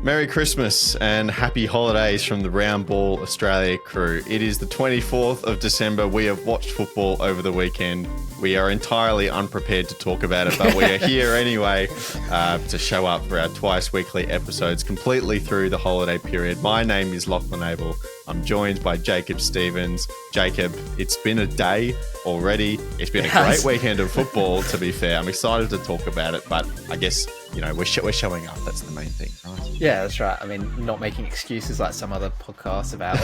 Merry Christmas and happy holidays from the Round Ball Australia crew. It is the 24th of December. We have watched football over the weekend. We are entirely unprepared to talk about it, but we are here anyway to show up for our twice weekly episodes completely through the holiday period. My name is Lachlan Avil. I'm joined by Jacob Stevens. Jacob, it's been a day already. It's been a great weekend of football, to be fair. I'm excited to talk about it, but I guess, you know, we're showing up. That's the main thing, right? Yeah, that's right. I mean, not making excuses like some other podcasts about,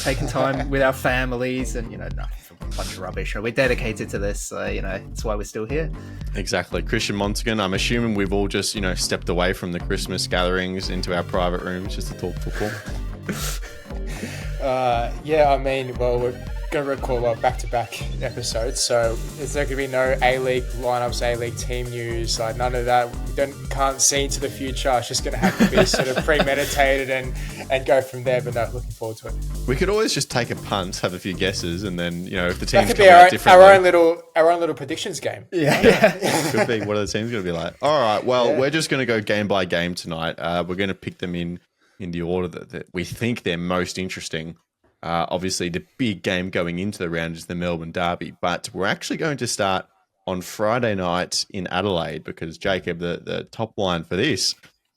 taking time with our families and, no, a bunch of rubbish. We're dedicated to this, that's why we're still here. Exactly. Christian Montegan, I'm assuming we've all just, stepped away from the Christmas gatherings into our private rooms just to talk football. We're going to record back-to-back episodes, so there's not going to be no A-League lineups, A-League team news, like none of that. We can't see into the future. It's just going to have to be sort of premeditated and go from there, but no, looking forward to it. We could always just take a punt, have a few guesses, and then, if the teams that could come be out differently. our own little predictions game. Yeah. Could be. What are the teams going to be like? All right, well, We're just going to go game by game tonight. We're going to pick them in the order that we think they're most interesting. Obviously, the big game going into the round is the Melbourne Derby, but we're actually going to start on Friday night in Adelaide because, Jacob, the top line for this,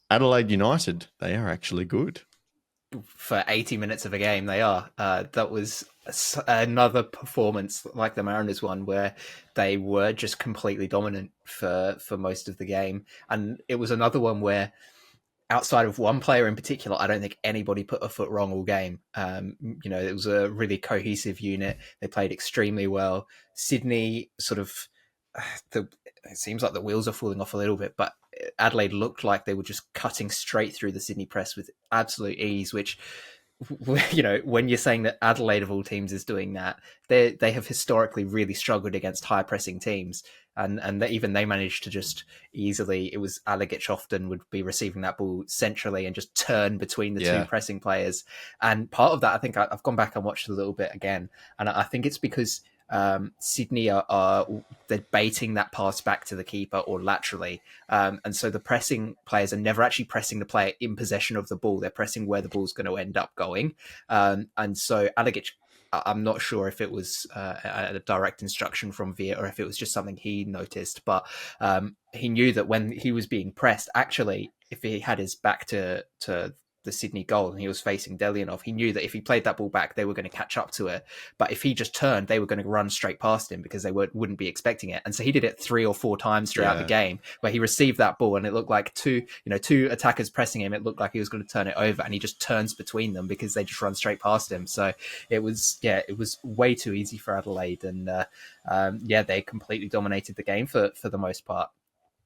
Adelaide United, they are actually good. For 80 minutes of a game, they are. That was another performance like the Mariners one where they were just completely dominant for most of the game. And it was another one where, outside of one player in particular, I don't think anybody put a foot wrong all game. It was a really cohesive unit. They played extremely well. Sydney it seems like the wheels are falling off a little bit, but Adelaide looked like they were just cutting straight through the Sydney press with absolute ease, which, when you're saying that Adelaide of all teams is doing that, they have historically really struggled against high pressing teams. And even they managed to just easily, it was Alagic often would be receiving that ball centrally and just turn between the two pressing players. And part of that, I think I've gone back and watched a little bit again. And I think it's because Sydney they're baiting that pass back to the keeper or laterally. And so the pressing players are never actually pressing the player in possession of the ball. They're pressing where the ball's going to end up going. And so Alagic, I'm not sure if it was a direct instruction from Via or if it was just something he noticed, but he knew that when he was being pressed, actually, if he had his back to the Sydney goal and he was facing Delianov, he knew that if he played that ball back, they were going to catch up to it. But if he just turned, they were going to run straight past him because they wouldn't be expecting it. And so he did it 3 or 4 times throughout the game where he received that ball and it looked like two attackers pressing him. It looked like he was going to turn it over and he just turns between them because they just run straight past him. So it was way too easy for Adelaide. And they completely dominated the game for the most part.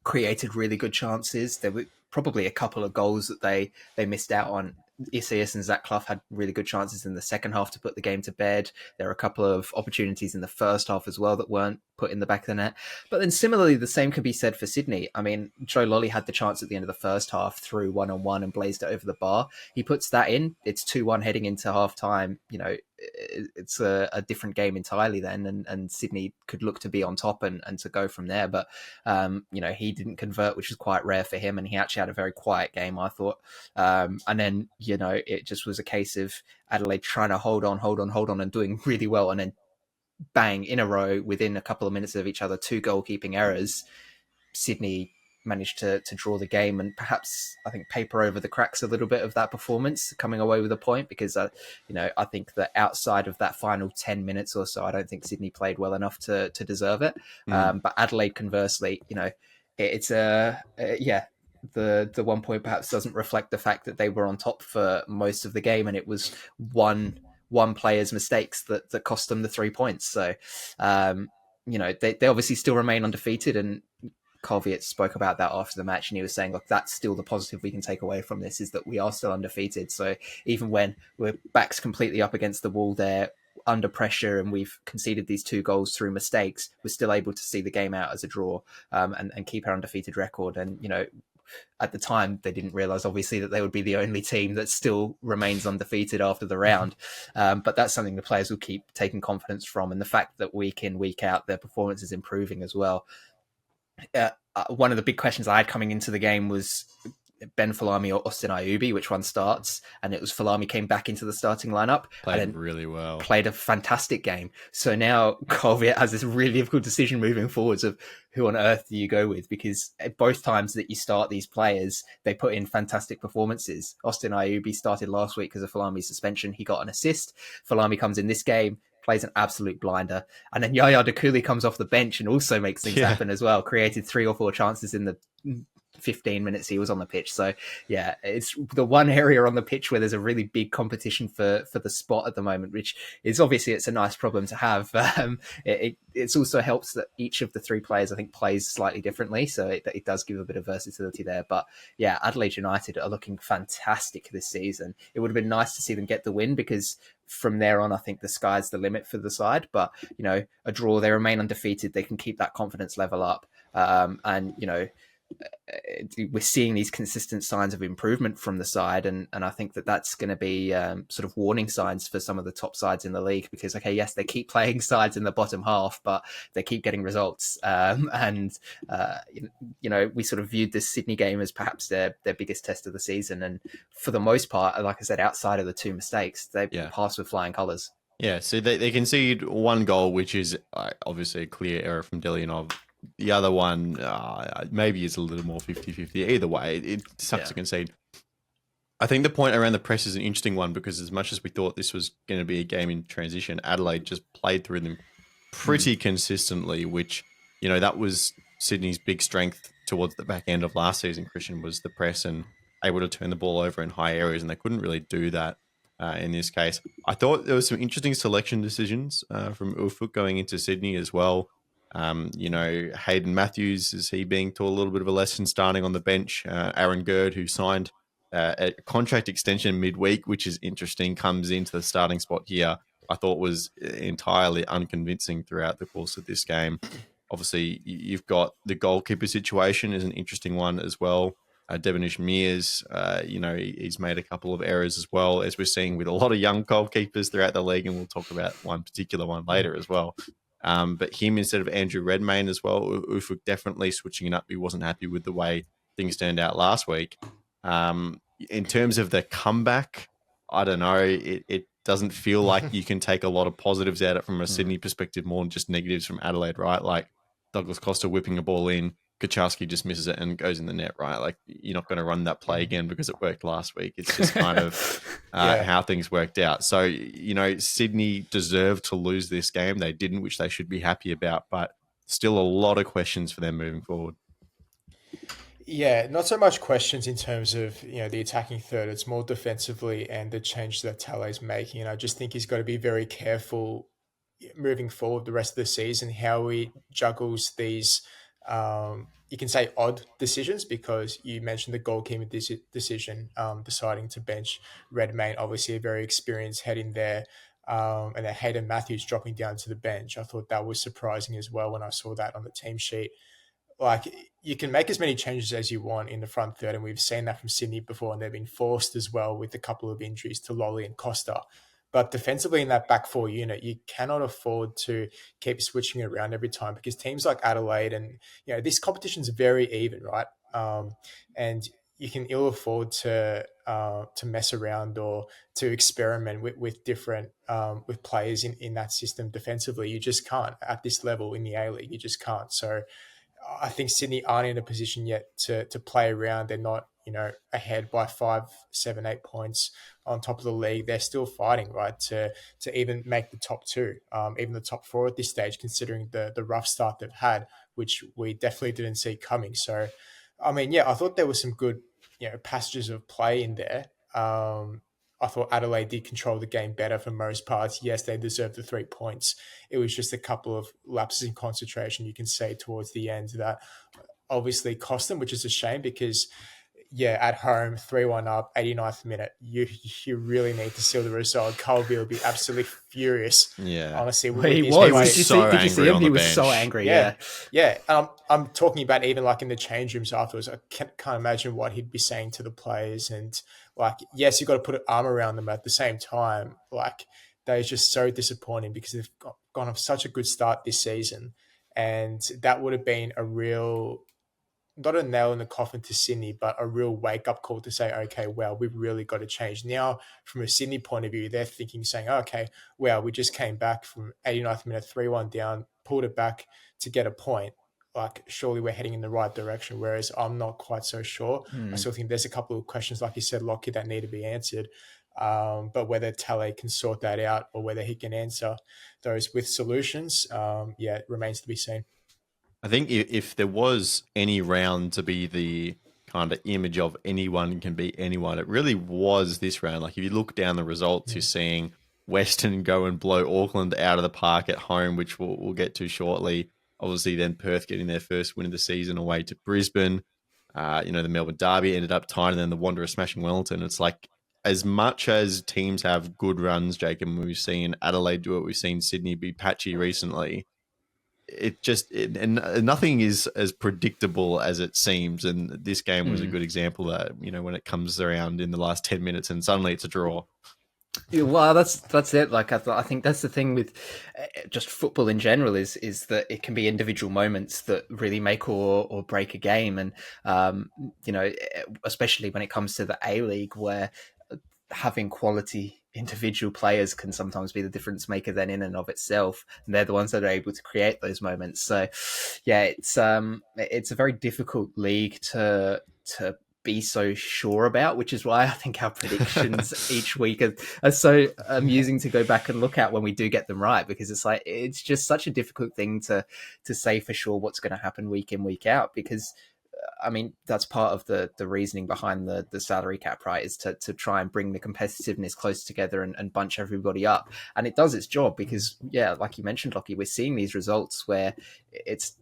Created really good chances. There were probably a couple of goals that they missed out on. Isias and Zach Clough had really good chances in the second half to put the game to bed. There were a couple of opportunities in the first half as well that weren't put in the back of the net. But then similarly, the same can be said for Sydney. I mean, Joe Lolly had the chance at the end of the first half through 1-on-1 and blazed it over the bar. He puts that in. It's 2-1 heading into half time. It's a different game entirely then, and Sydney could look to be on top and to go from there. But, he didn't convert, which is quite rare for him. And he actually had a very quiet game, I thought. And then, it just was a case of Adelaide trying to hold on and doing really well. And then bang, in a row, within a couple of minutes of each other, 2 goalkeeping errors. Sydney managed to draw the game and perhaps, I think, paper over the cracks a little bit of that performance, coming away with a point because, I think that outside of that final 10 minutes or so, I don't think Sydney played well enough to deserve it. But Adelaide, conversely, it's the 1 point perhaps doesn't reflect the fact that they were on top for most of the game and it was one player's mistakes that cost them the 3 points. So, they obviously still remain undefeated, and Colviet spoke about that after the match, and he was saying, look, that's still the positive we can take away from this, is that we are still undefeated. So even when we're backs completely up against the wall there, under pressure, and we've conceded these 2 goals through mistakes, we're still able to see the game out as a draw and keep our undefeated record. And, at the time, they didn't realise, obviously, that they would be the only team that still remains undefeated after the round. But that's something the players will keep taking confidence from. And the fact that week in, week out, their performance is improving as well. One of the big questions I had coming into the game was, Ben Falami or Austin Iubi, which one starts, and it was Falami came back into the starting lineup. Played and then really well. Played a fantastic game. So now Colviet has this really difficult decision moving forwards of who on earth do you go with? Because both times that you start these players, they put in fantastic performances. Austin Iubi started last week because of Falami's suspension. He got an assist. Falami comes in this game, plays an absolute blinder. And then Yaya Dakuli comes off the bench and also makes things happen as well. Created 3 or 4 chances in the 15 minutes he was on the pitch. So yeah, it's the one area on the pitch where there's a really big competition for the spot at the moment, which is obviously it's a nice problem to have. It also helps that each of the 3 players I think plays slightly differently, so it does give a bit of versatility there. But yeah, Adelaide United are looking fantastic this season. It would have been nice to see them get the win, because from there on I think the sky's the limit for the side. But a draw, they remain undefeated, they can keep that confidence level up, and we're seeing these consistent signs of improvement from the side, and I think that's going to be sort of warning signs for some of the top sides in the league, because yes, they keep playing sides in the bottom half, but they keep getting results, and we sort of viewed this Sydney game as perhaps their biggest test of the season, and for the most part, like I said, outside of the 2 mistakes, they passed with flying colours. Yeah, so they concede 1 goal, which is obviously a clear error from Delianov. The other one maybe is a little more 50-50. Either way, it sucks to concede. I think the point around the press is an interesting one, because as much as we thought this was going to be a game in transition, Adelaide just played through them pretty consistently, which, that was Sydney's big strength towards the back end of last season, Christian, was the press and able to turn the ball over in high areas, and they couldn't really do that in this case. I thought there was some interesting selection decisions from Ufuk going into Sydney as well. Hayden Matthews, is he being taught a little bit of a lesson starting on the bench? Aaron Gerd, who signed a contract extension midweek, which is interesting, comes into the starting spot here. I thought was entirely unconvincing throughout the course of this game. Obviously, you've got the goalkeeper situation is an interesting one as well. Devonish Mears, he's made a couple of errors as well, as we're seeing with a lot of young goalkeepers throughout the league, and we'll talk about one particular one later as well. But him instead of Andrew Redmayne as well, Ufuk definitely switching it up. He wasn't happy with the way things turned out last week. In terms of the comeback, I don't know. It doesn't feel like you can take a lot of positives out of it from a Sydney perspective, more than just negatives from Adelaide, right? Like Douglas Costa whipping a ball in, Kaczarski just misses it and goes in the net, right? Like, you're not going to run that play again because it worked last week. It's just kind of how things worked out. So, Sydney deserved to lose this game. They didn't, which they should be happy about, but still a lot of questions for them moving forward. Yeah, not so much questions in terms of the attacking third. It's more defensively and the change that Tale's making. And I just think he's got to be very careful moving forward the rest of the season, how he juggles these you can say odd decisions, because you mentioned the goalkeeper decision, deciding to bench Redmayne, obviously a very experienced head in there, and then Hayden Matthews dropping down to the bench. I thought that was surprising as well when I saw that on the team sheet. Like, you can make as many changes as you want in the front third, and we've seen that from Sydney before, and they've been forced as well with a couple of injuries to Lolly and Costa. But defensively in that back 4 unit, you cannot afford to keep switching around every time, because teams like Adelaide and, this competition's very even, right? And you can ill afford to mess around or to experiment with different with players in that system defensively. You just can't at this level in the A-League. You just can't. So I think Sydney aren't in a position yet to play around. They're not, ahead by 5, 7, 8 points on top of the league. They're still fighting, right, to even make the top 2, even the top 4 at this stage, considering the rough start they've had, which we definitely didn't see coming. So, I mean, I thought there was some good, passages of play in there. I thought Adelaide did control the game better for most parts. Yes, they deserved the 3 points. It was just a couple of lapses in concentration, you can say, towards the end that obviously cost them, which is a shame, because at home, 3-1 up, 89th minute, you really need to seal the result. Colby will be absolutely furious. Yeah. Honestly. He was. Did you see him? He was so angry. Yeah. I'm talking about even like in the change rooms afterwards. I can't imagine what he'd be saying to the players. And like, yes, you've got to put an arm around them, but at the same time, like, they're just so disappointing because they've gone off such a good start this season. And that would have been a real not a nail in the coffin to Sydney, but a real wake up call to say, okay, well, we've really got to change. Now, from a Sydney point of view, they're thinking, saying, okay, well, we just came back from 89th minute, 3-1 down, pulled it back to get a point. Like, surely we're heading in the right direction. Whereas I'm not quite so sure. I still think there's a couple of questions, like you said, Lockie, that need to be answered. But whether Tele can sort that out or whether he can answer those with solutions, it remains to be seen. I think if there was any round to be the kind of image of anyone can beat anyone, it really was this round. Like if you look down the results, you're seeing Western go and blow Auckland out of the park at home, which we'll get to shortly. Obviously, then Perth getting their first win of the season away to Brisbane. The Melbourne Derby ended up tying, and then the Wanderers smashing Wellington. It's like as much as teams have good runs, Jacob, we've seen Adelaide do it, we've seen Sydney be patchy recently. And nothing is as predictable as it seems. And this game was a good example that, when it comes around in the last 10 minutes and suddenly it's a draw. Yeah, well, that's it. Like I think that's the thing with just football in general is that it can be individual moments that really make or break a game, and especially when it comes to the A-League, where having quality individual players can sometimes be the difference maker then in and of itself, and they're the ones that are able to create those moments. So yeah, it's a very difficult league to be so sure about, which is why I think our predictions each week are so amusing to go back and look at when we do get them right, because it's just such a difficult thing to say for sure what's going to happen week in, week out, because I mean, that's part of the reasoning behind the salary cap, right? Is to try and bring the competitiveness close together and bunch everybody up. And it does its job because, like you mentioned, Lockie, we're seeing these results where it's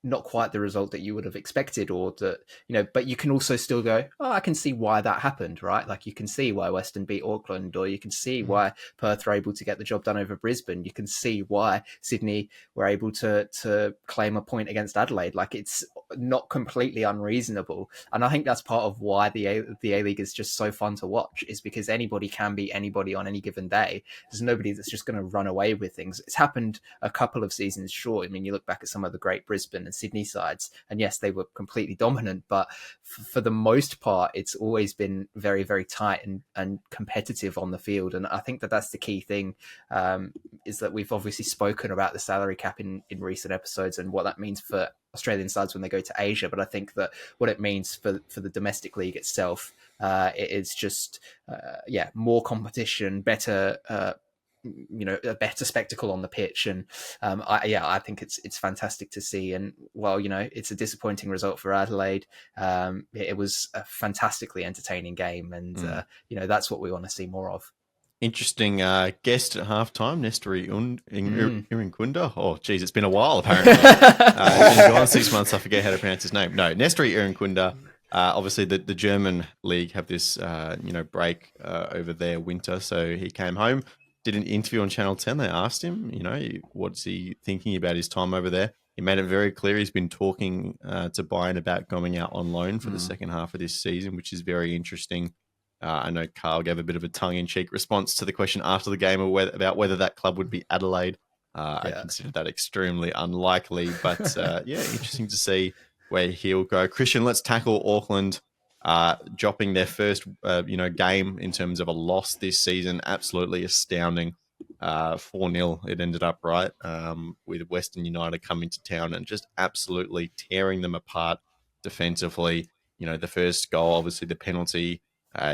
not quite the result that you would have expected, or that, but you can also still go, oh, I can see why that happened, right? Like you can see why Western beat Auckland, or you can see why Perth are able to get the job done over Brisbane. You can see why Sydney were able to claim a point against Adelaide. Like it's not completely unreasonable. And I think that's part of why the A-League is just so fun to watch, is because anybody can beat anybody on any given day. There's nobody that's just going to run away with things. It's happened a couple of seasons, sure. I mean, you look back at some of the great Brisbane and Sydney sides, and yes, they were completely dominant, but for the most part, it's always been very, very tight and competitive on the field. And I think that's the key thing, is that we've obviously spoken about the salary cap in recent episodes and what that means for Australian sides when they go to Asia. But I think that what it means for the domestic league itself, it is just, more competition, better, a better spectacle on the pitch. And I think it's fantastic to see. And while it's a disappointing result for Adelaide, it was a fantastically entertaining game, and that's what we want to see more of. Interesting guest at halftime, Nestori Irinkunda. Oh, geez, it's been a while, apparently. It's been gone 6 months, I forget how to pronounce his name. No, Nestori Irinkunda. Obviously, the German league have this, break over their winter, so he came home, did an interview on Channel 10. They asked him, what's he thinking about his time over there? He made it very clear he's been talking to Bayern about going out on loan for the second half of this season, which is very interesting. I know Carl gave a bit of a tongue-in-cheek response to the question after the game about whether that club would be Adelaide. I consider that extremely unlikely, but interesting to see where he'll go. Christian, let's tackle Auckland dropping their first game in terms of a loss this season. Absolutely astounding. 4-0 it ended up, right? With Western United coming to town and just absolutely tearing them apart defensively. The first goal, obviously the penalty.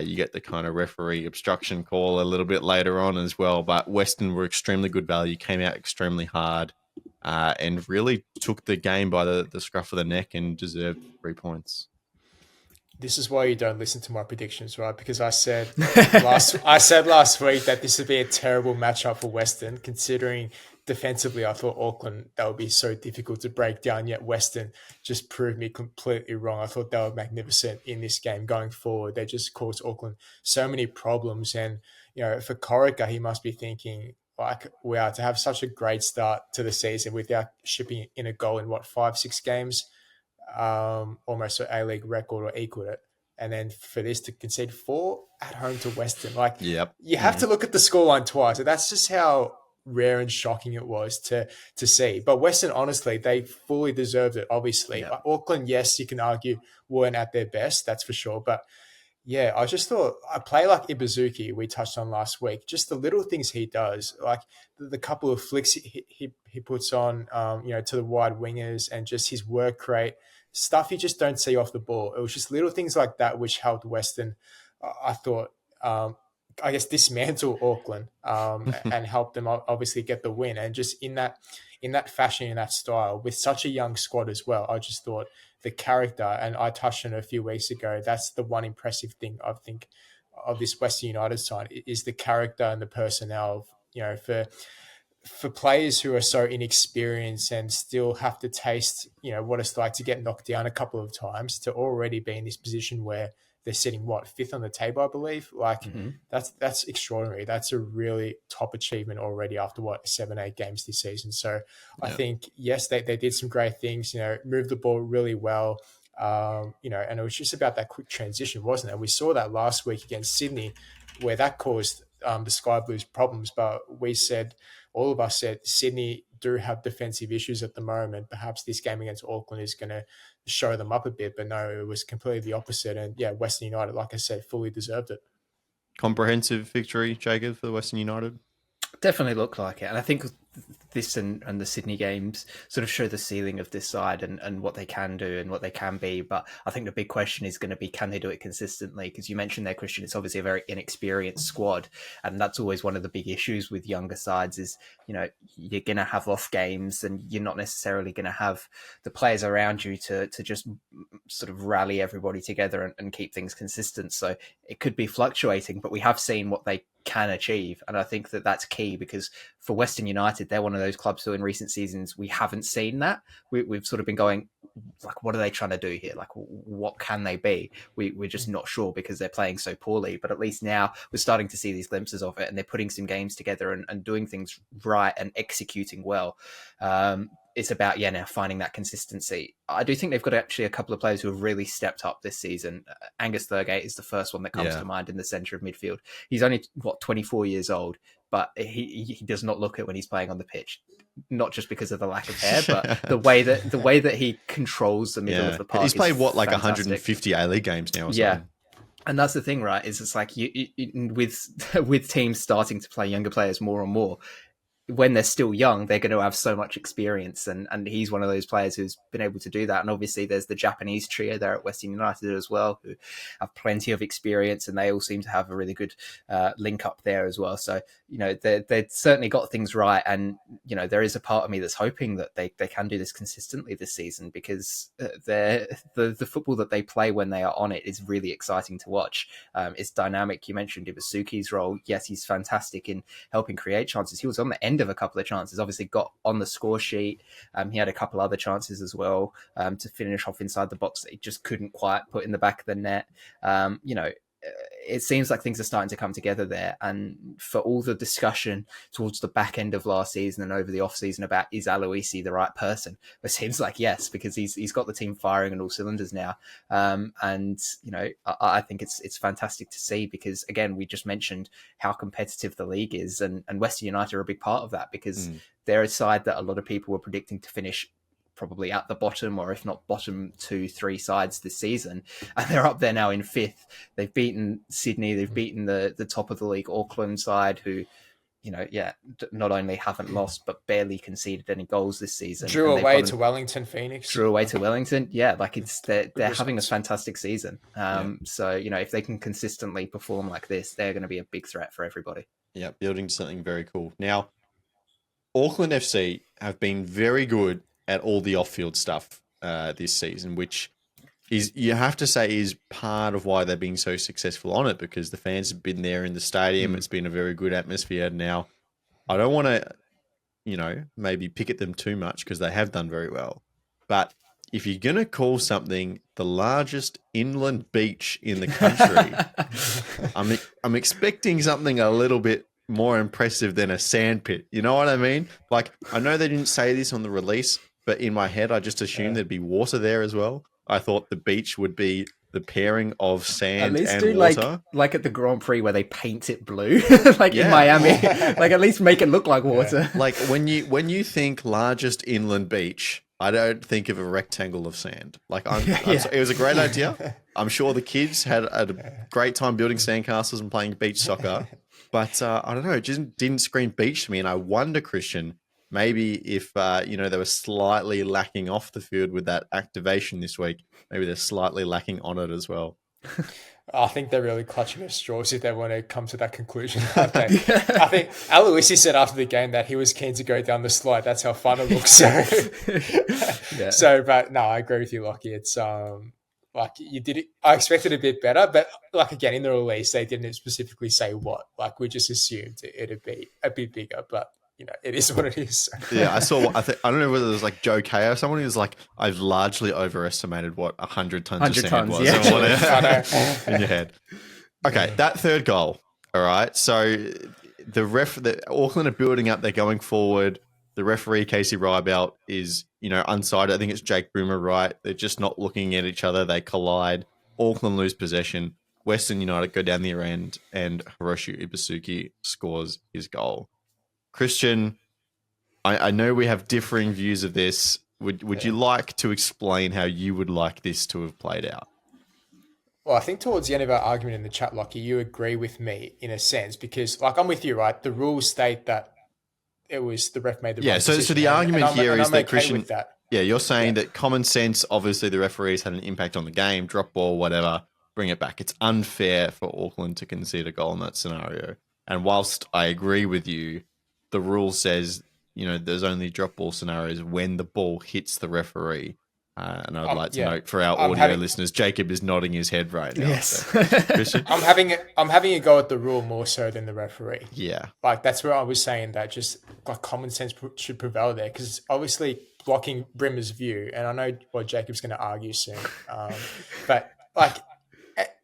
You get the kind of referee obstruction call a little bit later on as well. But Western were extremely good value, came out extremely hard, and really took the game by the scruff of the neck and deserved 3 points. This is why you don't listen to my predictions, right? Because I said last week that this would be a terrible matchup for Western, considering defensively I thought Auckland, that would be so difficult to break down, yet Western just proved me completely wrong. I thought they were magnificent in this game going forward. They just caused Auckland so many problems. And, for Corica, he must be thinking, like, wow, to have such a great start to the season without shipping in a goal in 5-6 games, almost an A-League record or equaled it. And then for this to concede 4 at home to Western, you have to look at the scoreline twice. So that's just how rare and shocking it was to see. But Western, honestly, they fully deserved it. Obviously, Auckland, yes, you can argue weren't at their best, that's for sure. But yeah, I just thought a play like Ibuzuki we touched on last week, just the little things he does, like the couple of flicks he puts on, to the wide wingers, and just his work rate, stuff you just don't see off the ball. It was just little things like that which helped Western, I thought, I guess, dismantle Auckland and help them obviously get the win. And just in that fashion, in that style, with such a young squad as well, I just thought the character, and I touched on it a few weeks ago, that's the one impressive thing I think of this Western United side, is the character and the personnel. For players who are so inexperienced and still have to taste, what it's like to get knocked down a couple of times, to already be in this position where they're sitting fifth on the table, I believe. That's extraordinary. That's a really top achievement already after 7-8 games this season. So I think, yes, they did some great things, moved the ball really well. And it was just about that quick transition, wasn't it? We saw that last week against Sydney, where that caused the Sky Blues problems. But all of us said Sydney do have defensive issues at the moment. Perhaps this game against Auckland is going to show them up a bit, but no, it was completely the opposite. And yeah, Western United, like I said, fully deserved it. Comprehensive victory, Jacob, for Western United? Definitely looked like it. And I think this and the Sydney games sort of show the ceiling of this side and what they can do and what they can be. But I think the big question is going to be, can they do it consistently? Because you mentioned there, Christian, it's obviously a very inexperienced squad. And that's always one of the big issues with younger sides is, you're going to have off games and you're not necessarily going to have the players around you to just sort of rally everybody together and keep things consistent. So it could be fluctuating, but we have seen what they can achieve. And I think that that's key, because for Western United, they're one of those clubs who in recent seasons, we haven't seen that. We've sort of been going, what are they trying to do here? What can they be? We're just not sure because they're playing so poorly. But at least now we're starting to see these glimpses of it, and they're putting some games together and doing things right and executing well. It's about, now finding that consistency. I do think they've got actually a couple of players who have really stepped up this season. Angus Thurgate is the first one that comes to mind in the centre of midfield. He's only, 24 years old, but he does not look it when he's playing on the pitch. Not just because of the lack of hair, but the way that he controls the middle of the park. He's played fantastic. 150 A-League games now or something. Yeah. And that's the thing, right? Is it's like with teams starting to play younger players more and more, when they're still young, they're going to have so much experience. And he's one of those players who's been able to do that. And obviously there's the Japanese trio there at Western United as well, who have plenty of experience, and they all seem to have a really good link up there as well. So, they've certainly got things right. And, there is a part of me that's hoping that they can do this consistently this season, because the football that they play when they are on it is really exciting to watch. It's dynamic. You mentioned Ibuzuki's role. Yes, he's fantastic in helping create chances. He was on the end of a couple of chances, obviously got on the score sheet. He had a couple other chances as well to finish off inside the box that he just couldn't quite put in the back of the net. It seems like things are starting to come together there. And for all the discussion towards the back end of last season and over the off season about, is Aloisi the right person? It seems like yes, because he's got the team firing on all cylinders now. I think it's fantastic to see, because again, we just mentioned how competitive the league is, and Western United are a big part of that, because they're a side that a lot of people were predicting to finish probably at the bottom, or if not bottom 2-3 sides this season, and they're up there now in fifth. They've beaten Sydney, they've beaten the top of the league Auckland side, who not only haven't lost but barely conceded any goals this season. Drew away to Wellington, Phoenix. Drew away to Wellington, they're having a fantastic season. So if they can consistently perform like this, they're going to be a big threat for everybody. Yeah, building something very cool. Now, Auckland FC have been very good at all the off-field stuff this season, which is, you have to say, is part of why they've been so successful on it, because the fans have been there in the stadium. It's been a very good atmosphere. Now, I don't want to, maybe pick at them too much, because they have done very well. But if you're going to call something the largest inland beach in the country, I'm expecting something a little bit more impressive than a sandpit. You know what I mean? Like, I know they didn't say this on the release, but in my head, I just assumed there'd be water there as well. I thought the beach would be the pairing of At sand least and do water. like at the Grand Prix where they paint it blue, like in Miami. Like at least make it look like water. Like when you think largest inland beach, I don't think of a rectangle of sand. Like it was a great idea. I'm sure the kids had a great time building sandcastles and playing beach soccer, but I don't know, it just didn't scream beach to me. And I wonder, Christian, maybe if they were slightly lacking off the field with that activation this week, maybe they're slightly lacking on it as well. I think they're really clutching at straws if they want to come to that conclusion, aren't they? I think Aloisi said after the game that he was keen to go down the slide. That's how fun it looks. But no, I agree with you, Lockie. It's like you did it. I expected a bit better, but like again in the release, they didn't specifically say what. Like we just assumed it'd be a bit bigger, but it is what it is. Yeah, I saw. I don't know whether it was like Joe K or someone who was like, "I've largely overestimated what 100 tons of sand was." In your head. Okay, that third goal. All right, so the Auckland are building up. They're going forward. The referee Casey Rybout is unsighted. I think it's Jake Boomer. Right, they're just not looking at each other. They collide. Auckland lose possession. Western United go down the end, and Hiroshi Ibasuki scores his goal. Christian, I know we have differing views of this. Would you like to explain how you would like this to have played out? Well, I think towards the end of our argument in the chat, Lockie, you agree with me in a sense because, like, I'm with you, right? The rules state that it was the ref made the right decision. So the argument here is that Christian, that. you're saying that common sense, obviously the referees had an impact on the game, drop ball, whatever, bring it back. It's unfair for Auckland to concede a goal in that scenario. And whilst I agree with you, the rule says, there's only drop ball scenarios when the ball hits the referee. And I'd like to note for our audio listeners, Jacob is nodding his head right now. Yes. So, I'm having a go at the rule more so than the referee. Yeah. Like that's where I was saying that just like common sense should prevail there because obviously blocking Brimmer's view, and I know what Jacob's going to argue soon, but like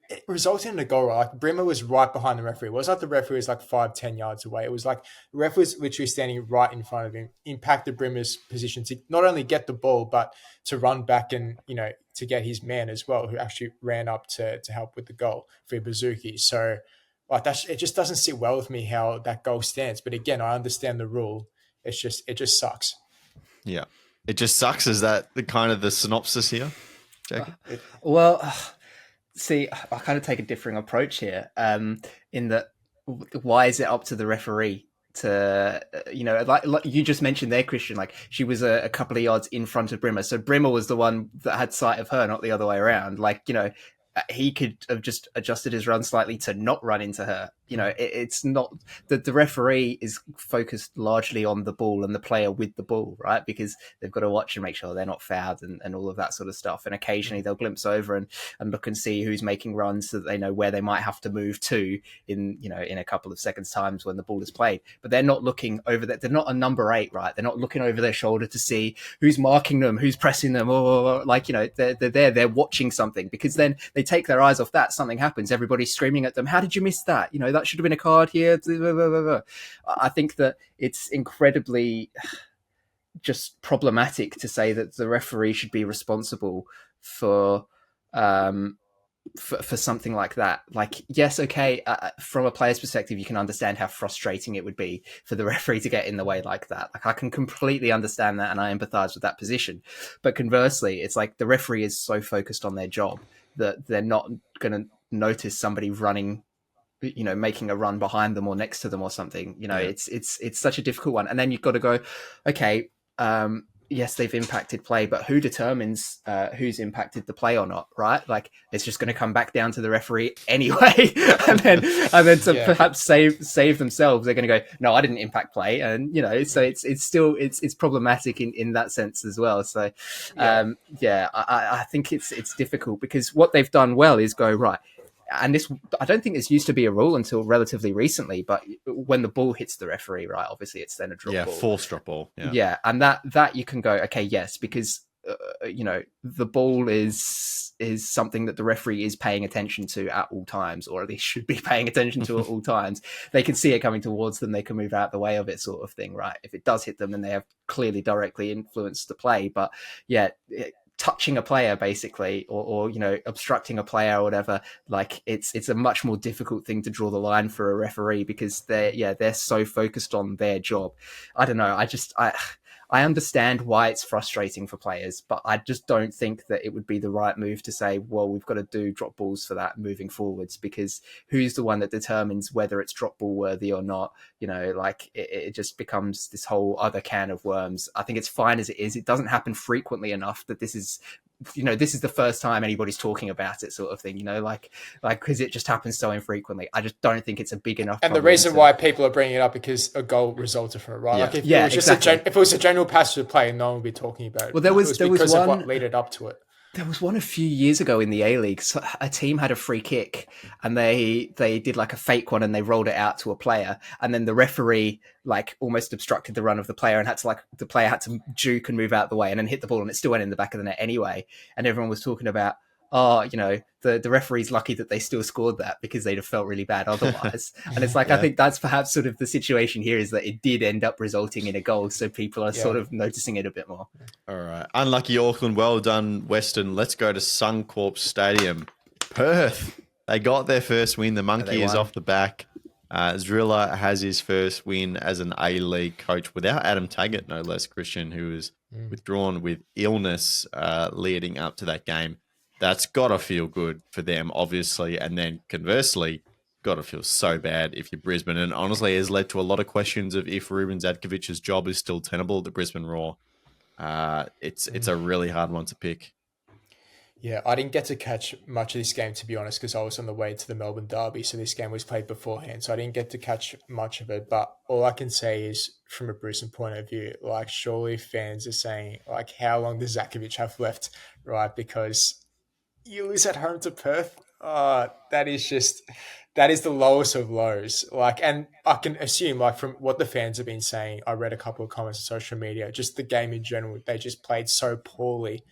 it resulted in a goal. Right? Like Brimmer was right behind the referee. It wasn't like the referee was like 5-10 yards away. It was like the referee was literally standing right in front of him, impacted Brimmer's position to not only get the ball, but to run back and, to get his man as well, who actually ran up to help with the goal for Ibuzuki. So like it just doesn't sit well with me how that goal stands. But again, I understand the rule. It just sucks. Yeah. It just sucks. Is that the kind of the synopsis here, Jacob? See, I kind of take a differing approach here in that why is it up to the referee to, like you just mentioned there, Christian, like she was a couple of yards in front of Brimmer. So Brimmer was the one that had sight of her, not the other way around. Like, he could have just adjusted his run slightly to not run into her. It's not that the referee is focused largely on the ball and the player with the ball, right? Because they've got to watch and make sure they're not fouled and all of that sort of stuff. And occasionally they'll glimpse over and look and see who's making runs so that they know where they might have to move to in a couple of seconds times when the ball is played. But they're not looking over that. They're not a number 8, right? They're not looking over their shoulder to see who's marking them, who's pressing them, or they're there, they're watching something because then they take their eyes off that, something happens, everybody's screaming at them, how did you miss that? That should have been a card here. I think that it's incredibly just problematic to say that the referee should be responsible for something like that. Like, yes, okay, from a player's perspective, you can understand how frustrating it would be for the referee to get in the way like that. Like, I can completely understand that and I empathize with that position. But conversely, it's like the referee is so focused on their job that they're not going to notice somebody running, making a run behind them or next to them or something. It's such a difficult one. And then you've got to go, okay, yes, they've impacted play, but who determines who's impacted the play or not, right? Like, it's just going to come back down to the referee anyway. and then to perhaps save themselves, they're going to go, no, I didn't impact play. And, so it's still problematic in that sense as well. So, I think it's difficult because what they've done well is go, right, and this, I don't think this used to be a rule until relatively recently, but when the ball hits the referee, right, obviously it's then a drop ball. Forced drop ball. Yeah, and that you can go, okay, yes, because the ball is something that the referee is paying attention to at all times, or at least should be paying attention to at all times. They can see it coming towards them, they can move out the way of it, sort of thing, right? If it does hit them, then they have clearly directly influenced the play. But yeah, touching a player basically, or obstructing a player or whatever, like it's a much more difficult thing to draw the line for a referee, because they're so focused on their job. I don't know. I understand why it's frustrating for players, but I just don't think that it would be the right move to say, well, we've got to do drop balls for that moving forwards, because who's the one that determines whether it's drop ball worthy or not? Like it just becomes this whole other can of worms. I think it's fine as it is. It doesn't happen frequently enough that this is the first time anybody's talking about it, sort of thing, like because it just happens so infrequently. I just don't think it's a big enough. And the reason why people are bringing it up because a goal resulted from it, right? Yeah. Like if it was a general passage of play, no one would be talking about it. Well, there was because one, of what led up to it. There was one a few years ago in the A-League. So a team had a free kick and they did like a fake one and they rolled it out to a player. And then the referee like almost obstructed the run of the player and the player had to juke and move out the way and then hit the ball, and it still went in the back of the net anyway. And everyone was talking about, the referee's lucky that they still scored that, because they'd have felt really bad otherwise. And it's like, I think that's perhaps sort of the situation here, is that it did end up resulting in a goal. So people are sort of noticing it a bit more. All right. Unlucky Auckland. Well done, Western. Let's go to Suncorp Stadium. Perth. They got their first win. The monkey is off the back. Zrilla has his first win as an A-League coach without Adam Taggart, no less, Christian, who was withdrawn with illness leading up to that game. That's got to feel good for them, obviously. And then conversely, got to feel so bad if you're Brisbane. And honestly, it has led to a lot of questions of if Ruben Zadkovic's job is still tenable at the Brisbane Roar. It's a really hard one to pick. Yeah, I didn't get to catch much of this game, to be honest, because I was on the way to the Melbourne Derby. So this game was played beforehand. So I didn't get to catch much of it. But all I can say is, from a Brisbane point of view, like, surely fans are saying, like, how long does Zadkovic have left, right? Because you lose at home to Perth. That is the lowest of lows. Like, and I can assume, like, from what the fans have been saying, I read a couple of comments on social media, just the game in general, they just played so poorly.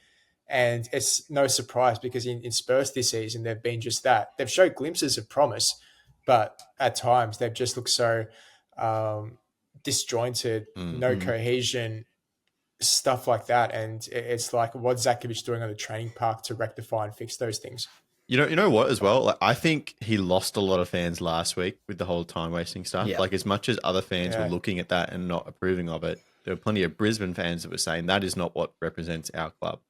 And it's no surprise, because in Spurs this season, they've been just that. They've showed glimpses of promise, but at times they've just looked so disjointed, no cohesion, stuff like that. And it's like, what's Zadkovic doing on the training park to rectify and fix those things? You know what as well? Like, I think he lost a lot of fans last week with the whole time wasting stuff. Yeah. Like, as much as other fans were looking at that and not approving of it, there were plenty of Brisbane fans that were saying that is not what represents our club.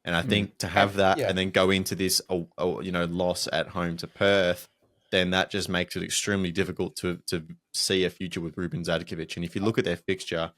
And I think to have that and then go into this, loss at home to Perth, then that just makes it extremely difficult to see a future with Ruben Zadkovic. And if you look at their fixture,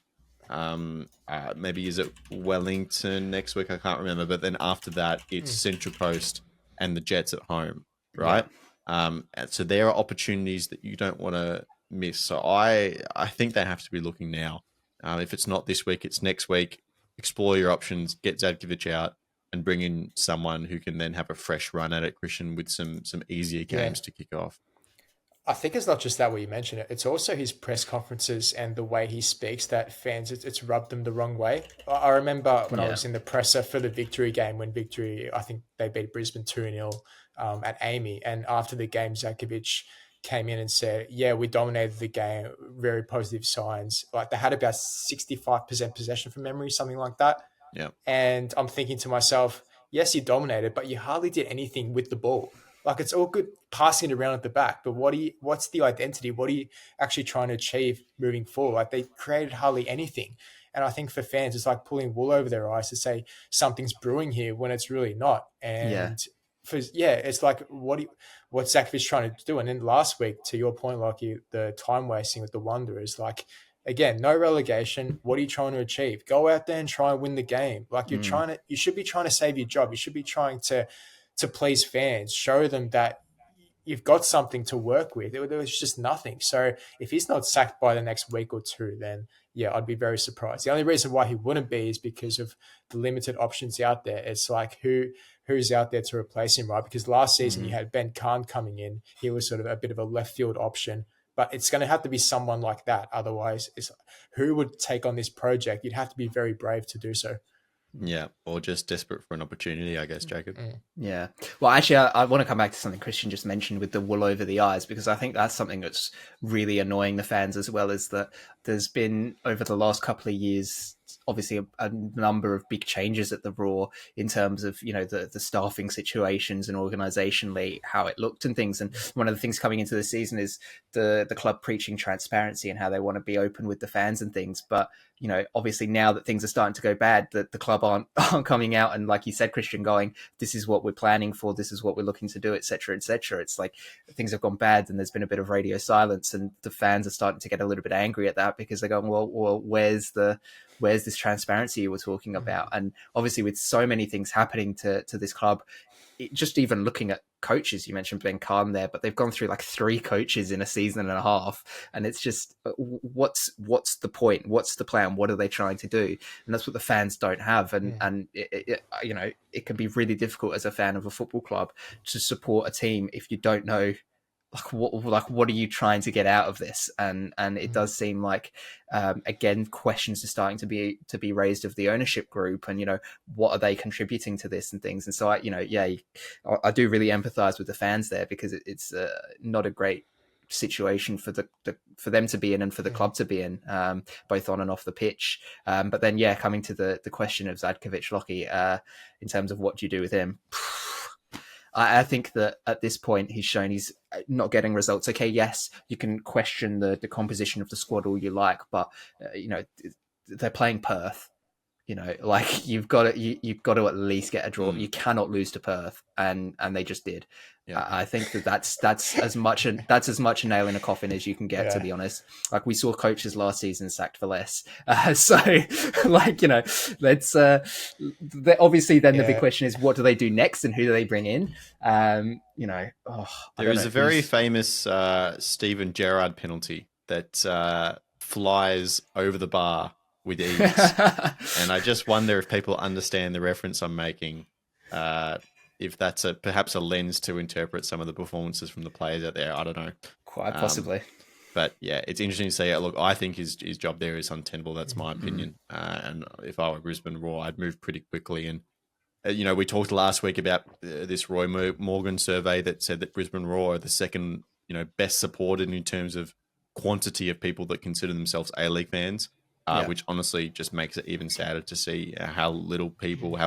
maybe is it Wellington next week? I can't remember. But then after that, it's Central Coast and the Jets at home, right? Yeah. And so there are opportunities that you don't want to miss. So I think they have to be looking now. If it's not this week, it's next week. Explore your options, get Zadkovic out, and bring in someone who can then have a fresh run at it, Christian, with some easier games to kick off. I think it's not just that way you mentioned it. It's also his press conferences and the way he speaks that fans, it's rubbed them the wrong way. I remember when I was in the presser for the Victory game, when Victory, I think they beat Brisbane 2-0 at Amy. And after the game, Zadkovic came in and said, we dominated the game, very positive signs. Like, they had about 65% possession from memory, something like that. Yeah. And I'm thinking to myself, yes, you dominated, but you hardly did anything with the ball. Like, it's all good passing it around at the back, but what's the identity? What are you actually trying to achieve moving forward? Like, they created hardly anything. And I think for fans, it's like pulling wool over their eyes to say something's brewing here when it's really not. And it's like, what's Zadkovic trying to do? And then last week, to your point, like the time wasting with the Wanderers, like, again, no relegation. What are you trying to achieve? Go out there and try and win the game. Like, you should be trying to save your job. You should be trying to please fans, show them that you've got something to work with. There was just nothing. So if he's not sacked by the next week or two, then I'd be very surprised. The only reason why he wouldn't be is because of the limited options out there. It's like who's out there to replace him, right? Because last season you had Ben Kahn coming in. He was sort of a bit of a left field option. But it's going to have to be someone like that. Otherwise, who would take on this project? You'd have to be very brave to do so. Yeah, or just desperate for an opportunity, I guess, Jacob. Yeah. Well, actually, I want to come back to something Christian just mentioned with the wool over the eyes, because I think that's something that's really annoying the fans, as well as that there's been, over the last couple of years, obviously a number of big changes at the Raw in terms of, you know, the staffing situations and organisationally how it looked and things. And one of the things coming into the season is the club preaching transparency and how they want to be open with the fans and things. But, you know, obviously now that things are starting to go bad, that the club aren't coming out and, like you said, Christian, going, this is what we're planning for, this is what we're looking to do, etc., etc. It's like things have gone bad and there's been a bit of radio silence, and the fans are starting to get a little bit angry at that because they're going, well, where's this transparency you were talking about? And obviously with so many things happening to this club, just even looking at coaches, you mentioned Ben Kahn there, but they've gone through like 3 coaches in a season and a half, and it's just what's the point? What's the plan? What are they trying to do? And that's what the fans don't have. And you know, it can be really difficult as a fan of a football club to support a team if you don't know what are you trying to get out of this. And it does seem like again, questions are starting to be raised of the ownership group, and, you know, what are they contributing to this and things. And so I do really empathize with the fans there, because it's not a great situation for for them to be in and for the club to be in, both on and off the pitch. But then coming to the question of Zadkovic Lockie, in terms of what do you do with him, I think that at this point he's shown he's not getting results. Okay, yes, you can question the composition of the squad all you like, but you know, they're playing Perth. You know, like you've got to at least get a draw. You cannot lose to Perth, and they just did. Yeah. I think that's as much a nail in a coffin as you can get, to be honest. Like, we saw coaches last season sacked for less. So, like, you know, let's obviously then the big question is, what do they do next and who do they bring in? You know, there is a very famous Steven Gerrard penalty that flies over the bar with ease. And I just wonder if people understand the reference I'm making. If that's perhaps a lens to interpret some of the performances from the players out there. I don't know. Quite possibly. But yeah, it's interesting to see. Look, I think his job there is untenable. That's my opinion. And if I were Brisbane Raw, I'd move pretty quickly. And, you know, we talked last week about this Roy Morgan survey that said that Brisbane Raw are the second, you know, best supported in terms of quantity of people that consider themselves A-League fans. Which honestly just makes it even sadder to see how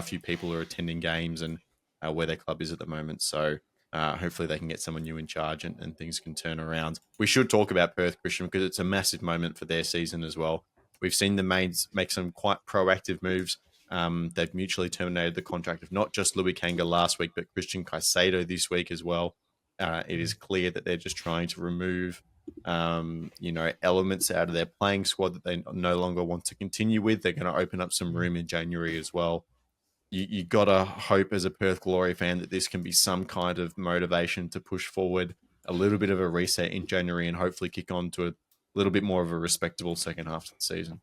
few people are attending games and where their club is at the moment. So hopefully they can get someone new in charge and things can turn around. We should talk about Perth, Christian, because it's a massive moment for their season as well. We've seen the Maids make some quite proactive moves. They've mutually terminated the contract of not just Louis Kanga last week, but Christian Caicedo this week as well. It is clear that they're just trying to remove you know, elements out of their playing squad that they no longer want to continue with. They're going to open up some room in January as well. You got to hope as a Perth Glory fan that this can be some kind of motivation to push forward a little bit of a reset in January and hopefully kick on to a little bit more of a respectable second half of the season.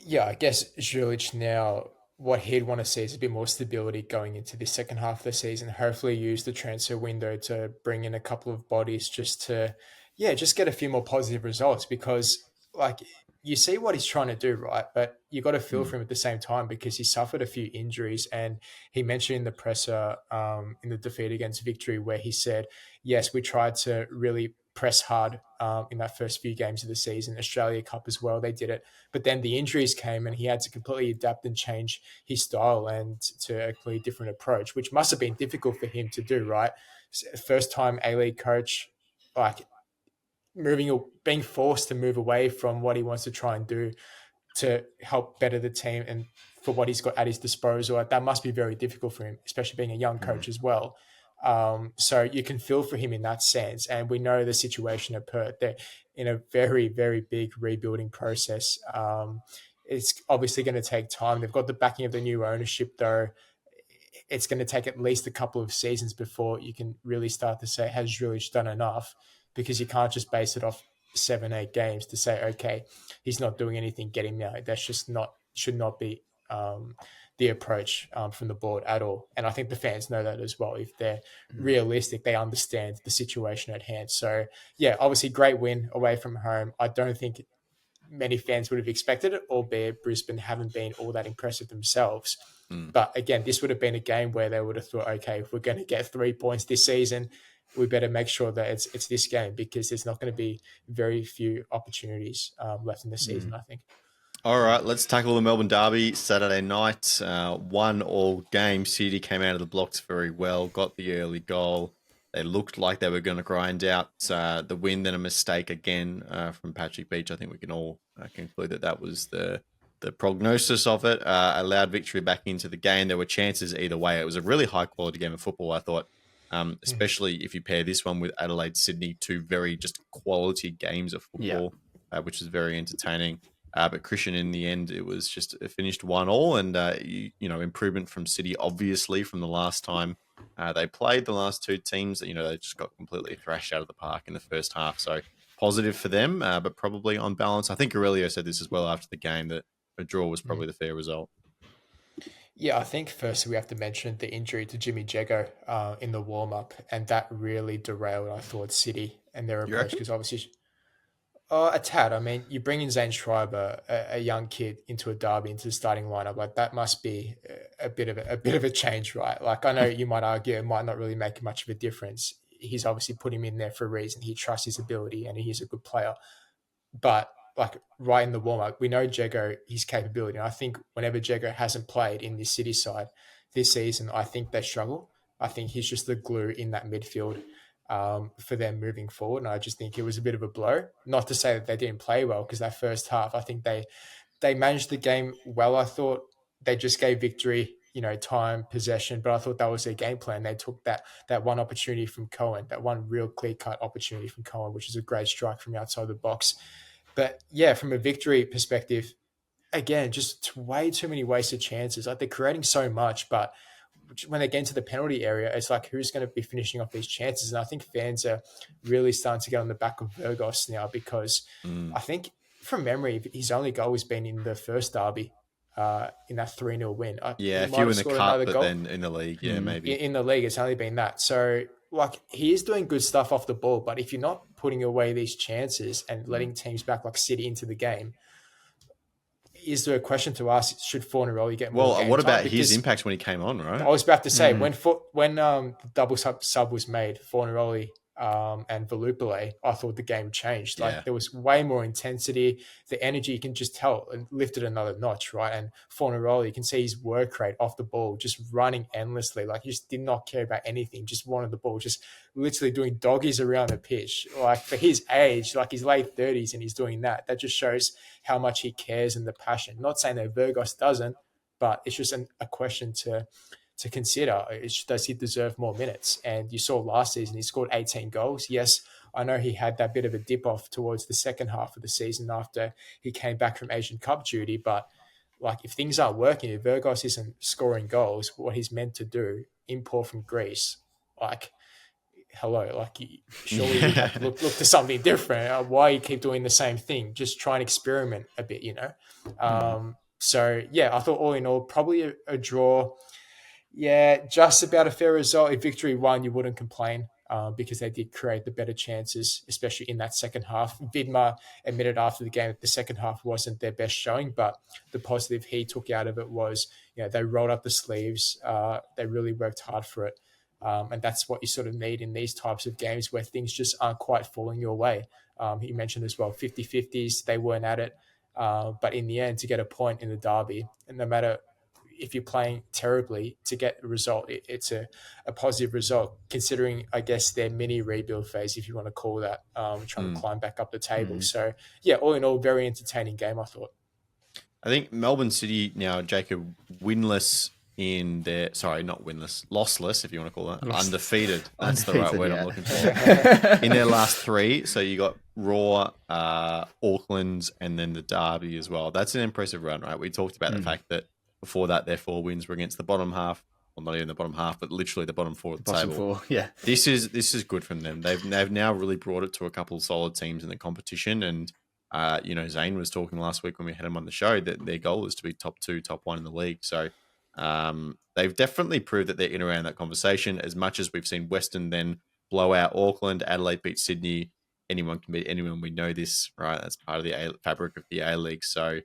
Yeah, I guess Zulic now, what he'd want to see is a bit more stability going into the second half of the season. Hopefully use the transfer window to bring in a couple of bodies just to get a few more positive results, because, like, you see what he's trying to do, right? But you got to feel for him at the same time, because he suffered a few injuries. And he mentioned in the presser in the defeat against Victory, where he said, yes, we tried to really press hard in that first few games of the season, Australia Cup as well, they did it. But then the injuries came and he had to completely adapt and change his style and to a completely different approach, which must have been difficult for him to do, right? First time A-League coach, like, being forced to move away from what he wants to try and do to help better the team and for what he's got at his disposal. That must be very difficult for him, especially being a young coach as well. So you can feel for him in that sense. And we know the situation at Perth. They're in a very, very big rebuilding process. It's obviously going to take time. They've got the backing of the new ownership, though. It's going to take at least a couple of seasons before you can really start to say, has Zulic done enough? Because you can't just base it off 7-8 games to say, okay, he's not doing anything, get him now. That's just should not be the approach from the board at all. And I think the fans know that as well. If they're realistic, they understand the situation at hand. So yeah, obviously great win away from home. I don't think many fans would have expected it, albeit Brisbane haven't been all that impressive themselves. But again, this would have been a game where they would have thought, okay, if we're going to get 3 points this season, we better make sure that it's this game, because there's not going to be very few opportunities left in the season, I think. All right, let's tackle the Melbourne Derby Saturday night. 1-1 game. City came out of the blocks very well, got the early goal. They looked like they were going to grind out the win, then a mistake again from Patrick Beach. I think we can all conclude that that was the prognosis of it. Allowed victory back into the game. There were chances either way. It was a really high quality game of football, I thought, especially if you pair this one with Adelaide Sydney, two very just quality games of football, which is very entertaining. But Christian, in the end, it was just finished 1-1, and improvement from City, obviously, from the last time they played the last two teams. They just got completely thrashed out of the park in the first half. So positive for them, but probably on balance. I think Aurelio said this as well after the game, that a draw was probably the fair result. Yeah, I think firstly we have to mention the injury to Jimmy Jeggo in the warm-up, and that really derailed, I thought, City and their approach, because obviously... a tad. I mean, you bring in Zane Schreiber, a young kid, into a derby, into the starting lineup. Like, that must be a bit of a change, right? Like, I know you might argue it might not really make much of a difference. He's obviously put him in there for a reason. He trusts his ability, and he's a good player. But like right in the warm up, we know Jeggo, his capability. And I think whenever Jeggo hasn't played in this City side this season, I think they struggle. I think he's just the glue in that midfield for them moving forward. And I just think it was a bit of a blow. Not to say that they didn't play well, because that first half, I think they managed the game well. I thought they just gave victory, time, possession, but I thought that was their game plan. They took that one opportunity from Cohen, that one real clear-cut opportunity from Cohen, which is a great strike from outside the box. But yeah, from a victory perspective, again, just way too many wasted chances. Like, they're creating so much, but when they get into the penalty area, it's like, who's going to be finishing off these chances? And I think fans are really starting to get on the back of Burgos now, because I think from memory, his only goal has been in the first derby, in that 3-0 win. Yeah, a few in the cup, but then in the league, maybe. In the league, it's only been that. So, like, he is doing good stuff off the ball, but if you're not putting away these chances and letting teams back like City into the game, is there a question to ask, should Fornaroli get more game what time? about his impact when he came on, right? I was about to say, when the double sub was made, Fornaroli and Volupile, I thought the game changed. Like, there was way more intensity. The energy, you can just tell, and lifted another notch, right? And Fornaroli, you can see his work rate off the ball, just running endlessly. Like, he just did not care about anything, just wanted the ball, just literally doing doggies around the pitch. Like, for his age, like his late 30s, and he's doing that. That just shows how much he cares and the passion. Not saying that Burgos doesn't, but it's just a question to consider. Does he deserve more minutes? And you saw last season, he scored 18 goals. Yes, I know he had that bit of a dip off towards the second half of the season after he came back from Asian Cup duty. But like, if things aren't working, if Burgos isn't scoring goals, what he's meant to do, import from Greece, like, hello, like, surely you have to look to something different. Why you keep doing the same thing? Just try and experiment a bit, So yeah, I thought all in all, probably a draw. Yeah, just about a fair result. If victory won, you wouldn't complain, because they did create the better chances, especially in that second half. Vidmar admitted after the game that the second half wasn't their best showing, but the positive he took out of it was, they rolled up the sleeves. They really worked hard for it. And that's what you sort of need in these types of games where things just aren't quite falling your way. He mentioned as well, 50-50s, they weren't at it. But in the end, to get a point in the derby, and no matter if you're playing terribly, to get a result, it's a positive result, considering, I guess, their mini rebuild phase, if you want to call that, trying to climb back up the table. So, yeah, all in all, very entertaining game, I thought. I think Melbourne City now, Jacob, winless in their... Sorry, not winless. Lossless, if you want to call that. Undefeated. That's the right word I'm looking for. In their last three. So you got Raw, Auckland, and then the Derby as well. That's an impressive run, right? We talked about the fact that before that, their 4 wins were against the bottom half. Well, not even the bottom half, but literally the bottom 4 of the table. 4, yeah. This is good from them. They've now really brought it to a couple of solid teams in the competition. And, Zane was talking last week when we had him on the show that their goal is to be top 2, top 1 in the league. So they've definitely proved that they're in around that conversation, as much as we've seen Western then blow out Auckland, Adelaide beat Sydney. Anyone can beat anyone. We know this, right? That's part of the fabric of the A-League. So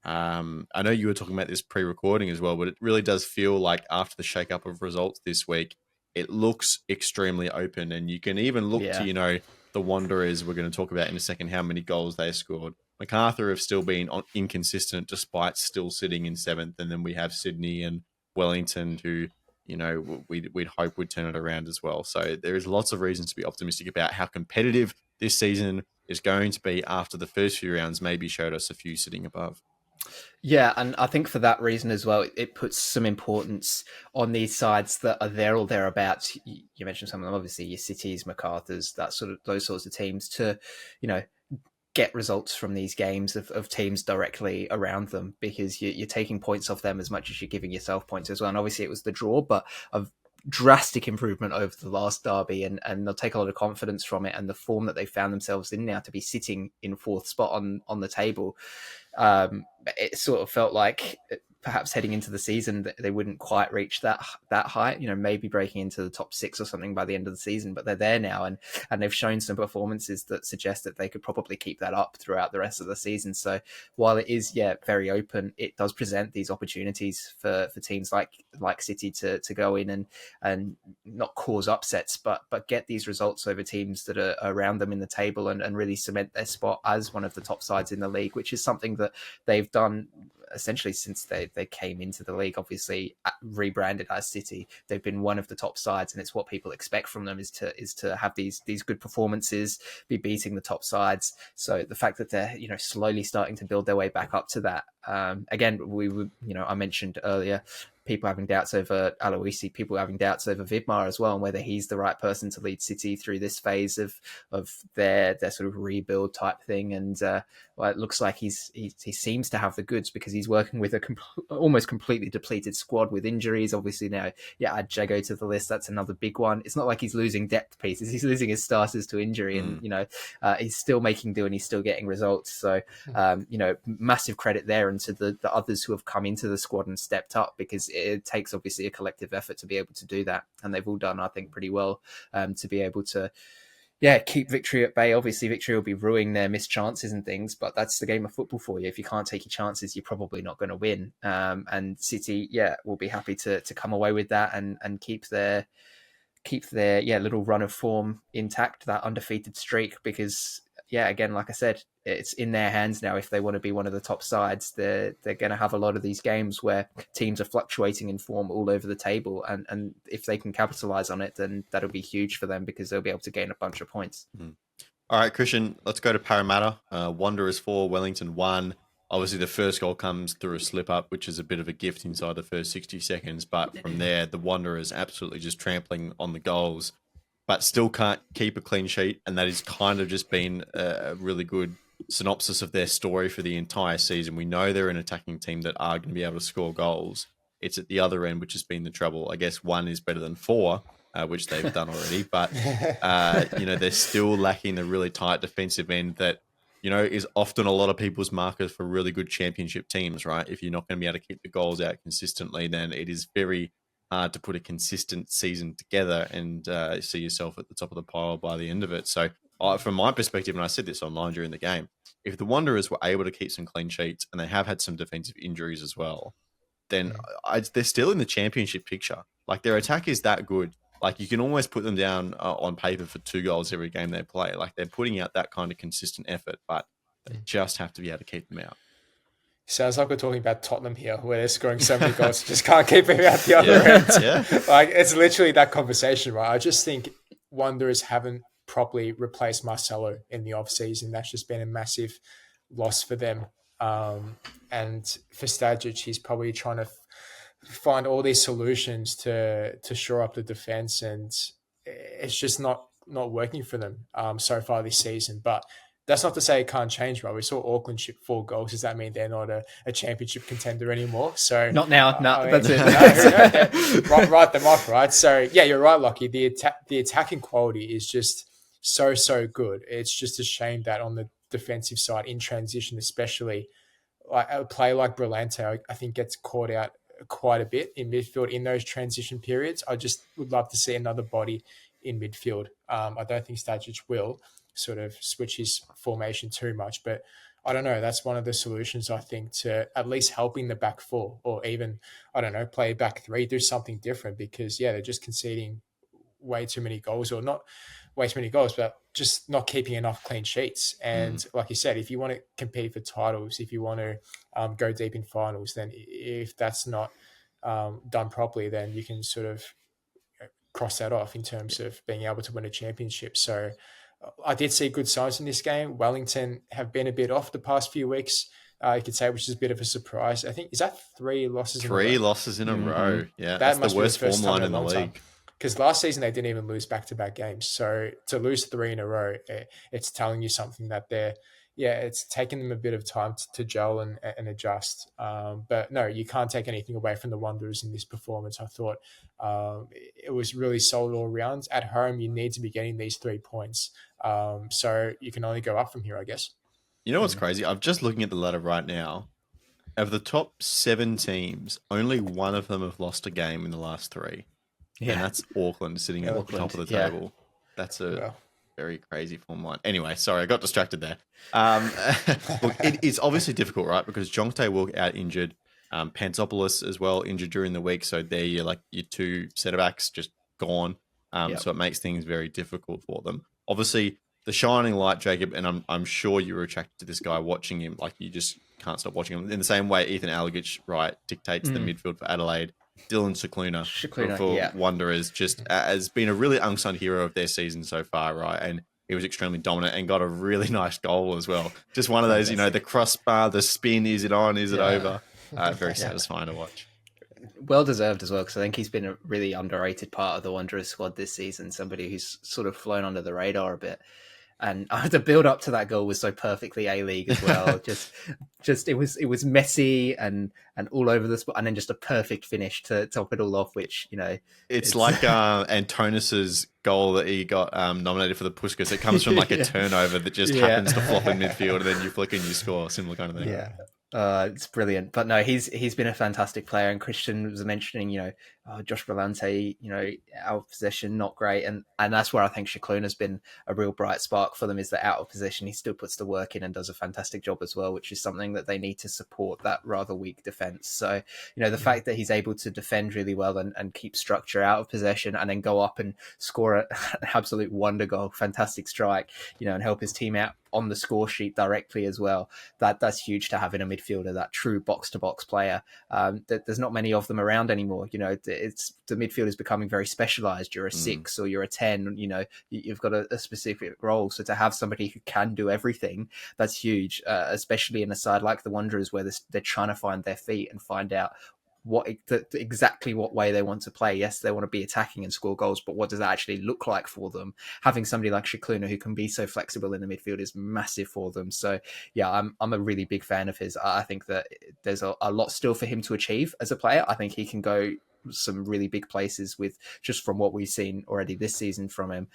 I know you were talking about this pre-recording as well, but it really does feel like after the shake-up of results this week, it looks extremely open. And you can even look to, the Wanderers, we're going to talk about in a second how many goals they scored. Macarthur have still been inconsistent despite still sitting in 7th. And then we have Sydney and Wellington who, we'd hope would turn it around as well. So there is lots of reasons to be optimistic about how competitive this season is going to be after the first few rounds maybe showed us a few sitting above. Yeah, and I think for that reason as well, it puts some importance on these sides that are there or thereabouts. You mentioned some of them, obviously, your Cities, MacArthur's, those sorts of teams to, get results from these games of teams directly around them, because you're taking points off them as much as you're giving yourself points as well. And obviously it was the draw, but a drastic improvement over the last derby, and they'll take a lot of confidence from it, and the form that they found themselves in now to be sitting in 4th spot on the table. It sort of felt like perhaps heading into the season that they wouldn't quite reach that height, maybe breaking into the top 6 or something by the end of the season, but they're there now, and they've shown some performances that suggest that they could probably keep that up throughout the rest of the season. So while it is very open, it does present these opportunities for teams like City to go in and not cause upsets, but get these results over teams that are around them in the table, and really cement their spot as one of the top sides in the league, which is something that they've done essentially since they came into the league. Obviously rebranded as City, they've been one of the top sides, and it's what people expect from them is to have these good performances, be beating the top sides. So the fact that they're slowly starting to build their way back up to that, again, we would, I mentioned earlier, people having doubts over Aloisi, people having doubts over Vidmar as well, and whether he's the right person to lead City through this phase of their sort of rebuild type thing. And it looks like he seems to have the goods, because he's working with a almost completely depleted squad with injuries. Obviously now, add Jago to the list. That's another big one. It's not like he's losing depth pieces. He's losing his starters to injury, and he's still making do, and he's still getting results. So massive credit there, and to the others who have come into the squad and stepped up, because it takes obviously a collective effort to be able to do that, and they've all done, I think, pretty well to be able to keep victory at bay. Obviously victory will be ruining their missed chances and things, but that's the game of football for you. If you can't take your chances, you're probably not going to win, and City will be happy to come away with that and keep their little run of form intact, that undefeated streak, because again, like I said, it's in their hands now. If they want to be one of the top sides, they're going to have a lot of these games where teams are fluctuating in form all over the table, and if they can capitalize on it, then that'll be huge for them, because they'll be able to gain a bunch of points. All right, Christian, let's go to Parramatta. Wanderers 4, Wellington 1. Obviously, the first goal comes through a slip-up, which is a bit of a gift inside the first 60 seconds. But from there, the Wanderers absolutely just trampling on the goals, but still can't keep a clean sheet. And that has kind of just been a really good synopsis of their story for the entire season. We know they're an attacking team that are going to be able to score goals. It's at the other end, which has been the trouble. I guess 1 is better than 4, which they've done already. But, they're still lacking the really tight defensive end that, is often a lot of people's markers for really good championship teams, right? If you're not going to be able to keep the goals out consistently, then it is very hard to put a consistent season together and see yourself at the top of the pile by the end of it. So from my perspective, and I said this online during the game, if the Wanderers were able to keep some clean sheets, and they have had some defensive injuries as well, then they're still in the championship picture. Like, their attack is that good. Like, you can almost put them down on paper for 2 goals every game they play. Like, they're putting out that kind of consistent effort, but they just have to be able to keep them out. Sounds like we're talking about Tottenham here, where they're scoring so many goals, just can't keep it out the other end. Yeah. Like, it's literally that conversation, right? I just think Wanderers haven't properly replaced Marcelo in the off-season. That's just been a massive loss for them. And for Stajic, he's probably trying to find all these solutions to shore up the defense, and it's just not working for them so far this season. But that's not to say it can't change, right? We saw Auckland ship 4 goals. Does that mean they're not a championship contender anymore? So not now. No, that's it. Write them off, right? So you're right, Lockie. The attacking quality is just so good. It's just a shame that on the defensive side, in transition especially, like a player like Brillante, I think gets caught out quite a bit in midfield in those transition periods. I just would love to see another body in midfield. I don't think Stajic will sort of switch his formation too much, but I don't know. That's one of the solutions, I think, to at least helping the back 4, or even, I don't know, play back 3, do something different, because they're just conceding way too many goals, or not waste many goals, but just not keeping enough clean sheets. And like you said, if you want to compete for titles, if you want to go deep in finals, then if that's not done properly, then you can sort of cross that off in terms of being able to win a championship. So I did see good signs in this game. Wellington have been a bit off the past few weeks, you could say, which is a bit of a surprise. I think, is that 3 losses in a row? 3 losses in a row. Yeah, That that's must the be the worst first form time line in in a the long time. league. Because last season they didn't even lose back-to-back games. So to lose 3 in a row, it's telling you something that it's taken them a bit of time to gel and adjust. But no, you can't take anything away from the Wanderers in this performance. I thought it was really solid all around. At home, you need to be getting these 3 points. So you can only go up from here, I guess. You know what's crazy? I'm just looking at the ladder right now. Of the top 7 teams, only one of them have lost a game in the last 3. Yeah. And that's Auckland sitting at the top of the table. That's a very crazy form line. Anyway, sorry, I got distracted there. Look, it's obviously difficult, right? Because Jonte Wilk out injured, Pantsopoulos as well injured during the week. So they're your 2 centre-backs just gone. So it makes things very difficult for them. Obviously, the shining light, Jacob, and I'm sure you were attracted to this guy watching him. Like, you just can't stop watching him. In the same way, Ethan Alagich, right, dictates the midfield for Adelaide. Dylan Shakuna for Wanderers just has been a really unsung hero of their season so far, right? And he was extremely dominant and got a really nice goal as well. Just one of those, the crossbar, the spin, is it on, is it over? Very satisfying to watch. Well deserved as well, because I think he's been a really underrated part of the Wanderers squad this season, somebody who's sort of flown under the radar a bit. And the build up to that goal was so perfectly A-League as well. just it was messy and all over the spot, and then just a perfect finish to top it all off. Which it's like Antonis's goal that he got nominated for the Puskas. It comes from like a turnover that just happens to flop in midfield, and then you flick and you score. Similar kind of thing. Yeah. It's brilliant, but no, he's been a fantastic player. And Christian was mentioning, Josh Brillante, out of possession, not great, and that's where I think Shakuna has been a real bright spark for them. Is that out of possession, he still puts the work in and does a fantastic job as well, which is something that they need to support that rather weak defense. So the fact that he's able to defend really well and keep structure out of possession, and then go up and score an absolute wonder goal, fantastic strike, and help his team out on the score sheet directly as well. That's huge to have in a midfielder, that true box-to-box player. There's not many of them around anymore. It's the midfield is becoming very specialized. You're a 6 or you're a 10. You've got a specific role. So to have somebody who can do everything, that's huge, especially in a side like the Wanderers, where they're trying to find their feet and find out exactly what way they want to play. Yes, they want to be attacking and score goals, but what does that actually look like for them? Having somebody like Shakuna who can be so flexible in the midfield is massive for them. So yeah, I'm a really big fan of his. I think that there's a lot still for him to achieve as a player. I think he can go some really big places with just from what we've seen already this season from him.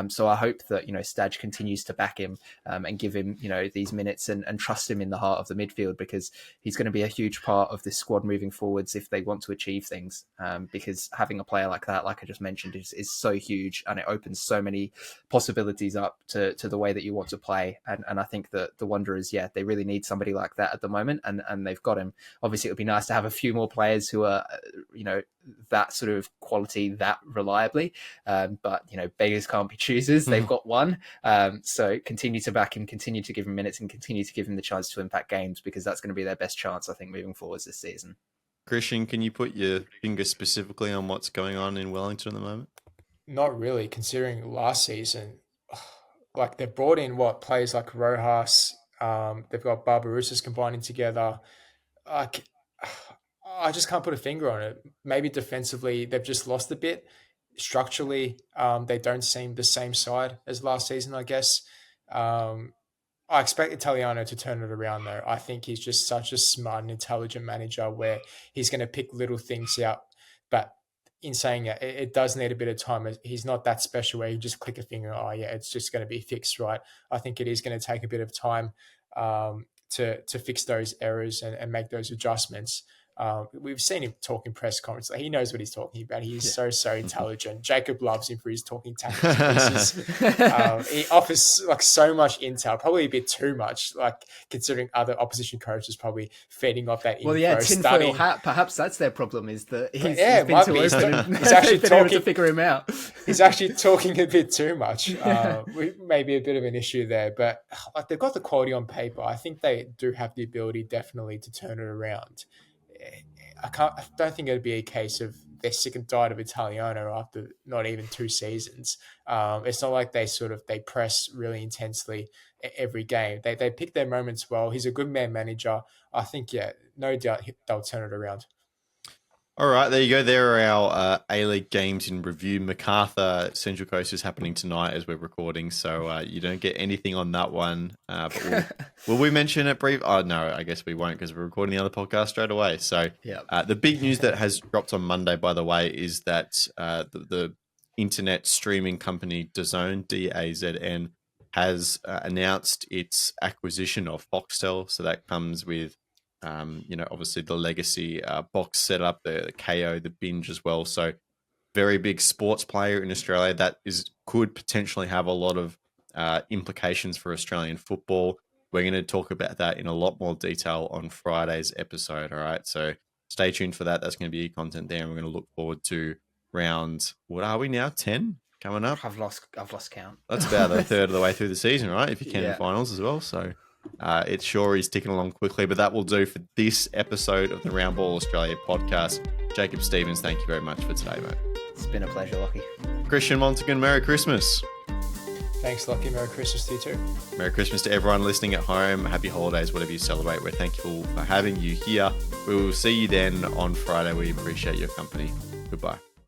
So I hope that Stadge continues to back him and give him these minutes and trust him in the heart of the midfield, because he's going to be a huge part of this squad moving forwards if they want to achieve things, because having a player like that, like I just mentioned, is so huge, and it opens so many possibilities up to the way that you want to play. And I think that the Wanderers, they really need somebody like that at the moment, and they've got him. Obviously it would be nice to have a few more players who are that sort of quality that reliably, but beggars can't be choosers. They've got one, so continue to back him, continue to give him minutes, and continue to give him the chance to impact games, because that's going to be their best chance, I think, moving forwards this season. Christian, can you put your finger specifically on what's going on in Wellington at the moment? Not really, considering last season, like they've brought in players like Rojas, they've got Barbarousas combining together. I just can't put a finger on it. Maybe defensively, they've just lost a bit. Structurally, they don't seem the same side as last season, I guess. I expect Italiano to turn it around, though. I think he's just such a smart and intelligent manager where he's going to pick little things out. But in saying that, it does need a bit of time. He's not that special where you just click a finger, it's just going to be fixed, right? I think it is going to take a bit of time to fix those errors and make those adjustments. We've seen him talk in press conferences. Like, he knows what he's talking about. He's so intelligent. Jacob loves him for his talking tactics. He offers like so much intel, probably a bit too much, like considering other opposition coaches probably feeding off that info. Well, yeah, tinfoil hat. Perhaps that's their problem, is that he's been too open. He's actually been talking, able to figure him out. He's actually talking a bit too much. Maybe a bit of an issue there, but like, they've got the quality on paper. I think they do have the ability definitely to turn it around. I don't think it'd be a case of they're sick and tired of Italiano after not even 2 seasons. It's not like they press really intensely every game. They pick their moments well. He's a good man manager. I think, no doubt they'll turn it around. All right, there you go. There are our A-League games in review. Macarthur Central Coast is happening tonight as we're recording, so you don't get anything on that one. But will we mention it brief? Oh, no, I guess we won't because we're recording the other podcast straight away. So the big news that has dropped on Monday, by the way, is that the internet streaming company DAZN, DAZN, has announced its acquisition of Foxtel. So that comes with obviously the legacy box setup, the KO, the binge as well. So very big sports player in Australia that could potentially have a lot of implications for Australian football. We're going to talk about that in a lot more detail on Friday's episode. All right. So stay tuned for that. That's going to be content there. And we're going to look forward to round, what are we now? 10 coming up? I've lost count. That's about a third of the way through the season, right? If you can in finals as well. So it sure is ticking along quickly, but that will do for this episode of the Round Ball Australia podcast. Jacob Stevens, thank you very much for today, mate. It's been a pleasure, Lockie. Christian Montegan, Merry Christmas. Thanks, Lockie. Merry Christmas to you too. Merry Christmas to everyone listening at home. Happy holidays, whatever you celebrate. We're thankful for having you here. We will see you then on Friday. We appreciate your company. Goodbye.